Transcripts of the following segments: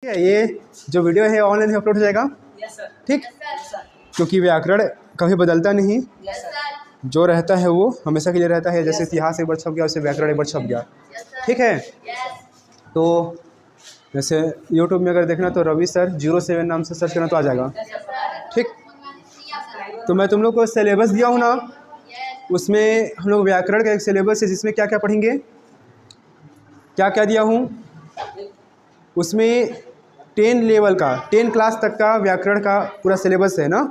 है, ये जो वीडियो है ऑनलाइन अपलोड हो जाएगा। ठीक, क्योंकि व्याकरण कभी बदलता नहीं, जो रहता है वो हमेशा के लिए रहता है। जैसे इतिहास एक बार छप गया, वैसे व्याकरण एक बार छप गया। ठीक है, तो जैसे यूट्यूब में अगर देखना तो रवि सर 07 नाम से सर्च करना तो आ जाएगा। ठीक, तो मैं तुम लोग को सिलेबस दिया हूँ ना, उसमें हम लोग व्याकरण का एक सिलेबस है जिसमें क्या क्या पढ़ेंगे, क्या क्या दिया हूँ उसमें 10 लेवल का, 10 क्लास तक का व्याकरण का पूरा सिलेबस है ना।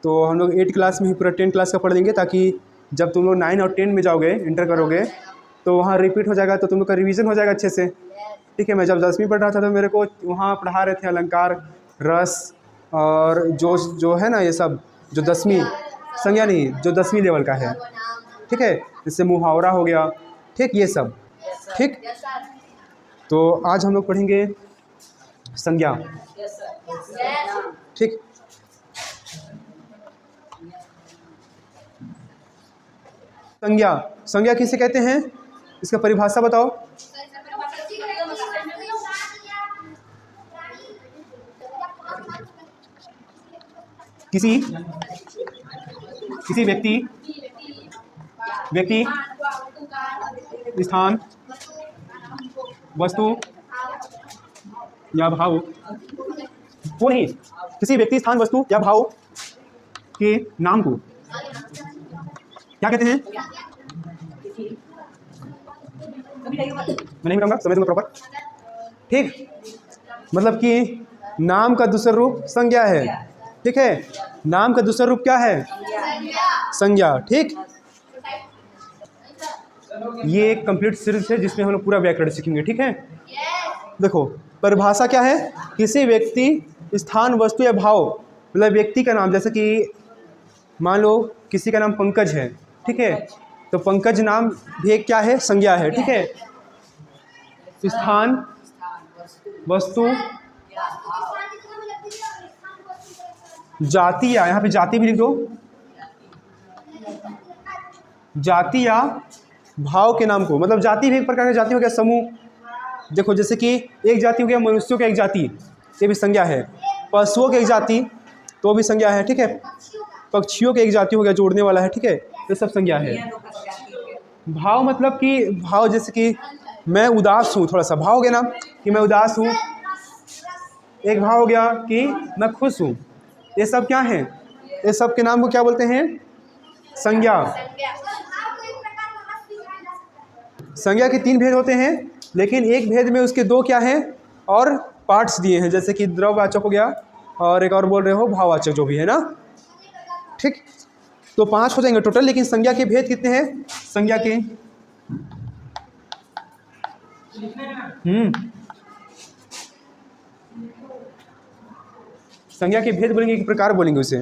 तो हम लोग 8 क्लास में ही पूरा 10 क्लास का पढ़ लेंगे, ताकि जब तुम लोग 9 और 10 में जाओगे, इंटर करोगे, तो वहाँ रिपीट हो जाएगा, तो तुम लोग का रिवीजन हो जाएगा अच्छे से। ठीक है, मैं जब 10वीं पढ़ रहा था तो मेरे को वहाँ पढ़ा रहे थे अलंकार, रस और जो है ना ये सब, जो 10वीं संज्ञा नहीं, जो 10वीं लेवल का है। ठीक है, जैसे मुहावरा हो गया, ठीक, ये सब। ठीक, तो आज हम लोग पढ़ेंगे संज्ञा। ठीक, संज्ञा, संज्ञा किसे कहते हैं, इसका परिभाषा बताओ। किसी व्यक्ति, स्थान, वस्तु या भाव को नहीं, किसी व्यक्ति, स्थान, वस्तु या भाव के नाम को क्या कहते हैं। मैं नहीं बताऊंगा, समझ लो प्रॉपर। ठीक, मतलब कि नाम का दूसरा रूप संज्ञा है। ठीक है, नाम का दूसरा रूप क्या है, संज्ञा। ठीक, ये एक कंप्लीट सीरीज है जिसमें हम लोग पूरा व्याकरण सीखेंगे। ठीक है, देखो परिभाषा क्या है, किसी व्यक्ति, स्थान, वस्तु या भाव, मतलब व्यक्ति का नाम, जैसे कि मान लो किसी का नाम पंकज है। ठीक है, तो पंकज नाम भी क्या है, संज्ञा है। ठीक है, स्थान, वस्तु, जाति, या यहाँ पे जाति भी लिख दो, जाति या भाव के नाम को, मतलब जाति भी एक प्रकार का जाति हो गया, समूह। देखो जैसे कि एक जाति हो गया मनुष्यों का एक जाति, ये भी संज्ञा है। पशुओं की एक जाति, तो भी संज्ञा है। ठीक है, पक्षियों की एक जाति हो गया जो उड़ने वाला है। ठीक है, ये सब संज्ञा है। भाव मतलब कि भाव, जैसे कि मैं उदास हूँ, थोड़ा सा भाव हो गया ना कि मैं उदास हूँ। एक भाव हो गया कि मैं खुश हूँ। ये सब क्या है, ये सब के नाम को क्या बोलते हैं, संज्ञा। संज्ञा के 3 भेद होते हैं, लेकिन एक भेद में उसके 2 क्या हैं और पार्ट्स दिए हैं, जैसे कि द्रववाचक हो गया और एक और बोल रहे हो भाववाचक, जो भी है ना। ठीक, तो 5 हो जाएंगे टोटल, लेकिन संज्ञा के भेद कितने हैं, संज्ञा के संज्ञा के भेद बोलेंगे, एक प्रकार बोलेंगे उसे।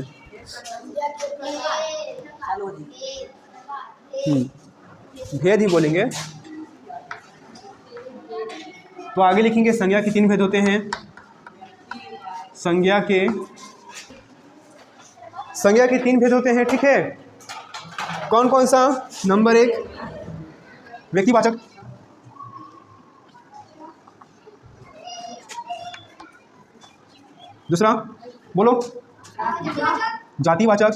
भेद ही बोलेंगे। तो आगे लिखेंगे संज्ञा के 3 भेद होते हैं। संज्ञा के 3 भेद होते हैं। ठीक है, कौन कौन सा, नंबर 1 व्यक्तिवाचक, दूसरा बोलो जातिवाचक,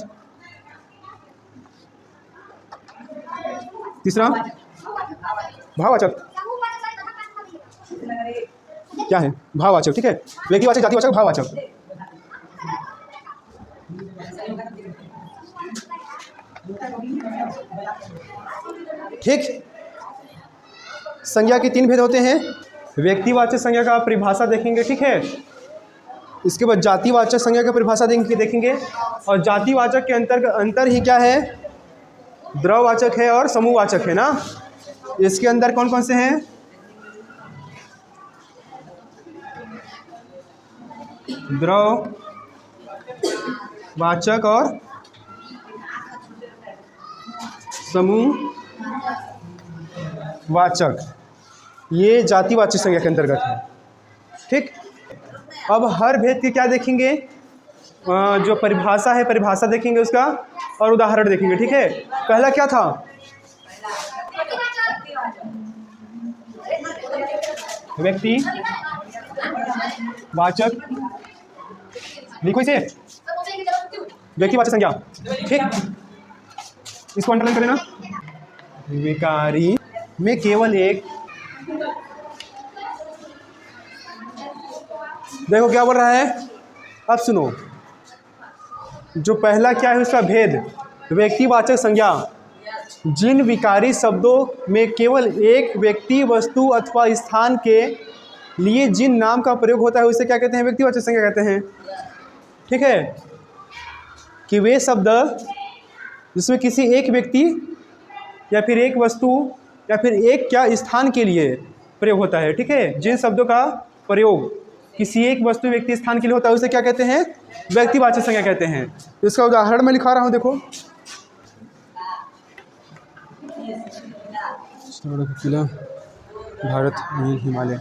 तीसरा भाववाचक। क्या है, भाववाचक। ठीक है, व्यक्तिवाचक, जातिवाचक, भाववाचक। ठीक, संज्ञा के 3 भेद होते हैं। व्यक्तिवाचक संज्ञा का परिभाषा देखेंगे। ठीक है, इसके बाद जातिवाचक संज्ञा का परिभाषा देखेंगे, और जातिवाचक के अंतर ही क्या है, द्रववाचक है और समूहवाचक है ना। इसके अंदर कौन कौन से हैं, द्रववाचक और समूहवाचक, ये जातिवाचक संज्ञा के अंतर्गत है। ठीक, अब हर भेद के क्या देखेंगे, जो परिभाषा है, परिभाषा देखेंगे उसका, और उदाहरण देखेंगे। ठीक है, पहला क्या था, व्यक्ति, वाचक, लिखो इसे, व्यक्तिवाचक संज्ञा। ठीक, इसको अंडरलाइन कर लेना। विकारी में केवल एक, देखो क्या बोल रहा है, अब सुनो, जो पहला क्या है उसका भेद, व्यक्तिवाचक संज्ञा जिन विकारी शब्दों में केवल एक व्यक्ति, वस्तु अथवा स्थान के लिए जिन नाम का प्रयोग होता है उसे क्या कहते हैं, व्यक्तिवाचक संज्ञा कहते हैं। ठीक है, कि वे शब्द जिसमें किसी एक व्यक्ति या फिर एक वस्तु या फिर एक क्या स्थान के लिए प्रयोग होता है। ठीक है, जिन शब्दों का प्रयोग किसी एक वस्तु, व्यक्ति, स्थान के लिए होता है उसे क्या कहते हैं, व्यक्तिवाचक संज्ञा कहते हैं। इसका उदाहरण मैं लिखा रहा हूँ, देखो, किला, भारत, नील, हिमालय।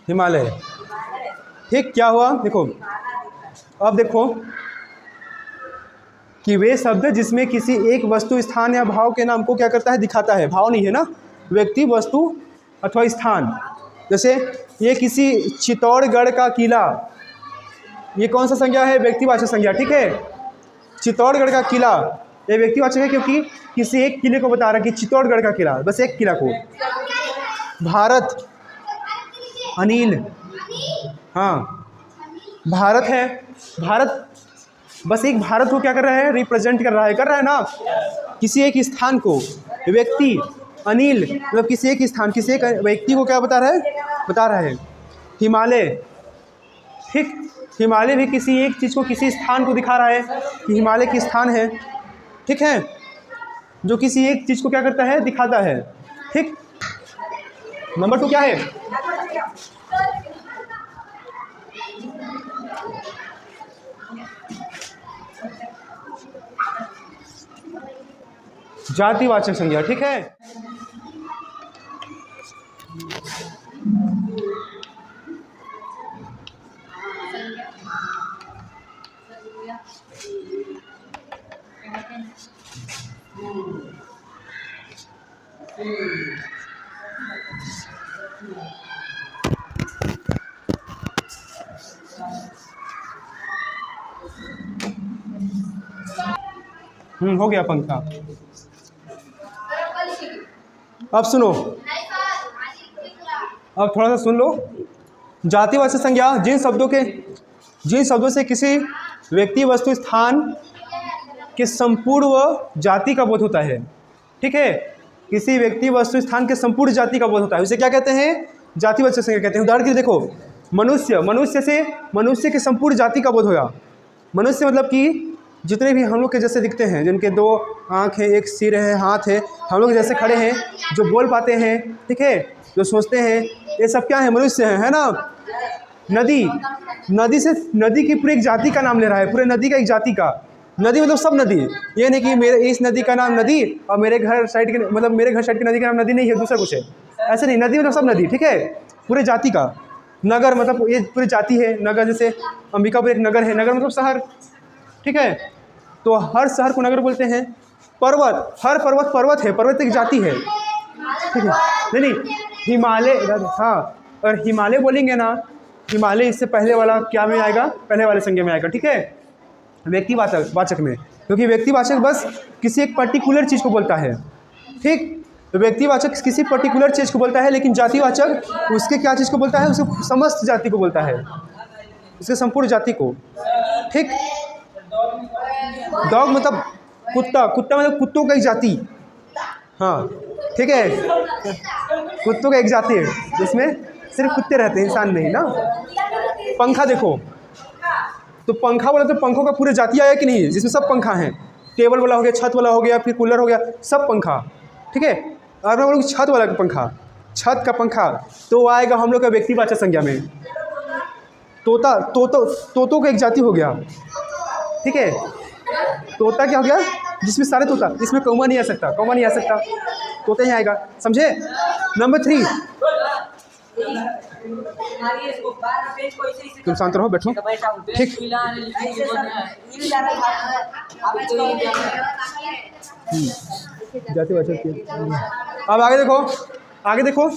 हिमालय। ठीक, क्या हुआ, देखो, अब देखो कि वे शब्द जिसमें किसी एक वस्तु, स्थान या भाव के नाम को क्या करता है, दिखाता है। भाव नहीं है ना, व्यक्ति, वस्तु अथवा स्थान। जैसे ये किसी चित्तौड़गढ़ का किला, ये कौन सा संज्ञा है, व्यक्तिवाचक संज्ञा। ठीक है, चित्तौड़गढ़ का किला ये व्यक्तिवाचक है क्योंकि किसी एक किले को बता रहा है कि चित्तौड़गढ़ का किला, बस एक किला को। भारत, अनिल, हाँ भारत है, भारत बस एक भारत को क्या कर रहा है, रिप्रेजेंट कर रहा है ना, किसी एक स्थान को। व्यक्ति, अनिल मतलब किसी एक स्थान, किसी एक व्यक्ति को क्या बता रहा है। हिमालय, ठीक, हिमालय भी किसी एक चीज़ को, किसी स्थान को दिखा रहा है कि हिमालय की स्थान है। ठीक है, जो किसी एक चीज़ को क्या करता है, दिखाता है। ठीक, नंबर 2 क्या है, जातिवाचक संज्ञा। ठीक है, हो गया पंखा। अब सुनो, अब थोड़ा सा सुन लो। जातिवाचक संज्ञा जिन शब्दों से किसी व्यक्ति, वस्तु, स्थान के संपूर्ण व जाति का बोध होता है। ठीक है, किसी व्यक्ति, वस्तु, स्थान के संपूर्ण जाति का बोध होता है उसे क्या कहते हैं, जातिवाचक संज्ञा कहते हैं। उदाहरण के लिए देखो, मनुष्य के संपूर्ण जाति का बोध होगा। मनुष्य मतलब कि जितने भी हम लोग के जैसे दिखते हैं, जिनके 2 आँख है, एक सिर है, हाथ है, हम लोग जैसे खड़े हैं, जो बोल पाते हैं, ठीक है, जो सोचते हैं, ये सब क्या है, मनुष्य है ना। नदी की पूरी एक जाति का नाम ले रहा है, पूरे नदी का एक जाति का। नदी मतलब सब नदी, ये नहीं कि मेरे इस नदी का नाम नदी और मेरे घर साइड के, मतलब मेरे घर साइड की नदी का नाम नदी नहीं है, दूसरा कुछ है, ऐसे नहीं। नदी मतलब सब नदी, ठीक है, पूरे जाति का। नगर मतलब ये पूरी जाति है। नगर जैसे अंबिकापुर एक नगर है, नगर मतलब शहर, ठीक है, तो हर शहर को नगर बोलते हैं। पर्वत, हर पर्वत है, पर्वत एक जाति है, ठीक है। नहीं, हिमालय, हाँ, और हिमालय बोलेंगे ना, हिमालय इससे पहले वाला क्या में आएगा, पहले वाले संज्ञा में आएगा। ठीक है, व्यक्तिवाचक में, क्योंकि व्यक्तिवाचक बस किसी एक पर्टिकुलर चीज़ को बोलता है। ठीक, तो व्यक्तिवाचक किसी पर्टिकुलर चीज़ को बोलता है, लेकिन जातिवाचक उसके क्या चीज़ को बोलता है, उसके समस्त जाति को बोलता है, उसके संपूर्ण जाति को। ठीक, डॉग मतलब कुत्ता मतलब कुत्तों का एक जाति, हाँ, ठीक है, कुत्तों का एक जाति है जिसमें सिर्फ कुत्ते रहते हैं, इंसान नहीं ना। पंखा देखो, तो पंखा बोला तो पंखों का पूरे जाति आया कि नहीं, जिसमें सब पंखा हैं। टेबल वाला हो गया, छत वाला हो गया, फिर कूलर हो गया, सब पंखा, ठीक है। और हम लोग छत वाला का पंखा, छत का पंखा तो आएगा हम लोग का व्यक्तिवाचक संज्ञा में। तोतों का एक जाति हो गया, ठीक है। तोता क्या हो गया, जिसमें सारे तोता, इसमें कौवा नहीं आ सकता, तोता ही आएगा, समझे। नंबर 3, तुम शांत रहो, बैठो। ठीक। जाति वाचक की। अब आगे देखो, आगे देखो।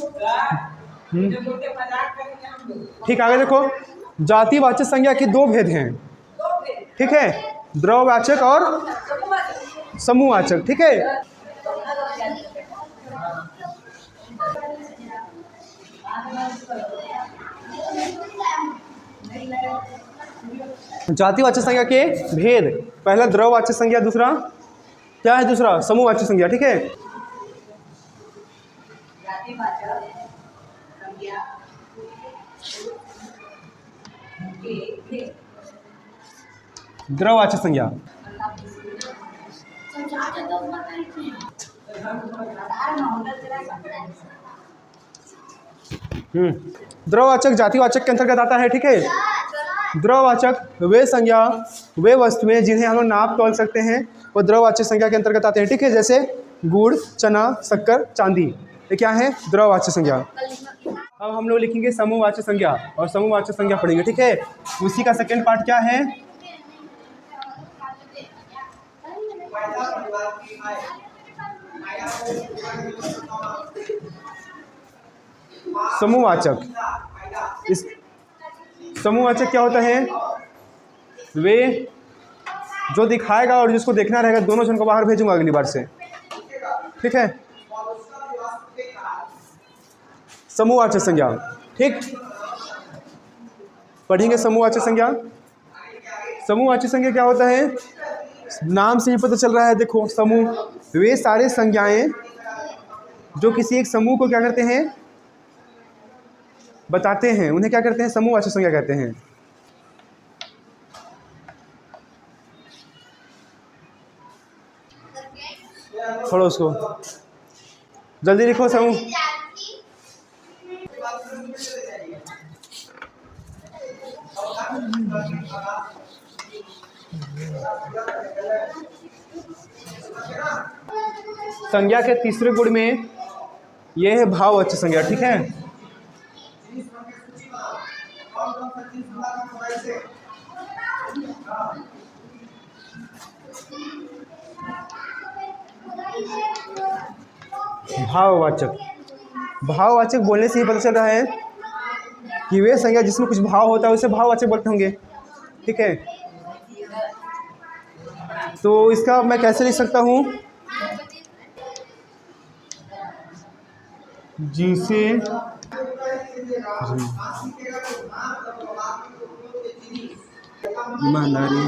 ठीक, आगे देखो। जातिवाचक संज्ञा के दो भेद हैं, ठीक है, द्रववाचक और समूहवाचक, ठीक है। जातिवाचक संज्ञा के भेद, पहला द्रववाचक संज्ञा, दूसरा क्या है, दूसरा समूहवाचक संज्ञा, ठीक है। द्रववाचक संज्ञा, द्रववाचक जातिवाचक के अंतर्गत आता है, ठीक है। द्रववाचक वे संज्ञा, वे वस्तुएं जिन्हें हम लोग नाप तोल सकते हैं, वो द्रववाचक संज्ञा के अंतर्गत आते हैं, ठीक है। जैसे गुड़, चना, शक्कर, चांदी, ये क्या है, द्रववाचक संज्ञा। अब हम लोग लिखेंगे समूहवाचक संज्ञा और समूहवाचक संज्ञा पढ़ेंगे, ठीक है। उसी का सेकंड पार्ट क्या है, समूहवाचक। इस समूहवाचक क्या होता है, वे जो दिखाएगा और जिसको देखना रहेगा, दोनों जन को बाहर भेजूंगा अगली बार से, ठीक है। समूहवाचक संज्ञा, ठीक, पढ़ेंगे समूहवाचक संज्ञा। समूहवाचक संज्ञा क्या होता है, नाम से ही पता चल रहा है, देखो समूह, वे सारे संज्ञाएं जो किसी एक समूह को क्या करते हैं, बताते हैं, उन्हें क्या करते हैं, समूहवाचक संज्ञा कहते हैं। छोड़ो उसको, जल्दी लिखो समूह। संज्ञा के तीसरे गुण में यह है भाववाचक संज्ञा, ठीक है। भाववाचक, भाववाचक बोलने से ही पता चल रहा है कि वे संज्ञा जिसमें कुछ भाव होता है उसे भाववाचक बोलते होंगे, ठीक है। तो इसका मैं कैसे लिख सकता हूँ, जिसे ईमानदारी,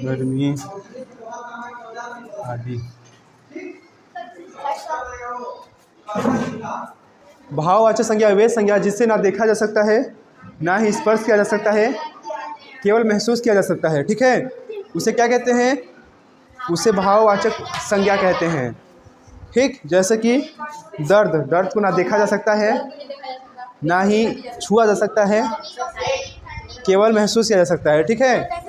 गर्मी आदि। भाववाचक संज्ञा वे संज्ञा जिससे ना देखा जा सकता है, ना ही स्पर्श किया जा सकता है, केवल महसूस किया जा सकता है, ठीक है। उसे क्या कहते हैं, उसे भाववाचक संज्ञा कहते हैं, ठीक। जैसे कि दर्द, दर्द को ना देखा जा सकता है, ना ही छुआ जा सकता है, केवल महसूस किया जा सकता है, ठीक है।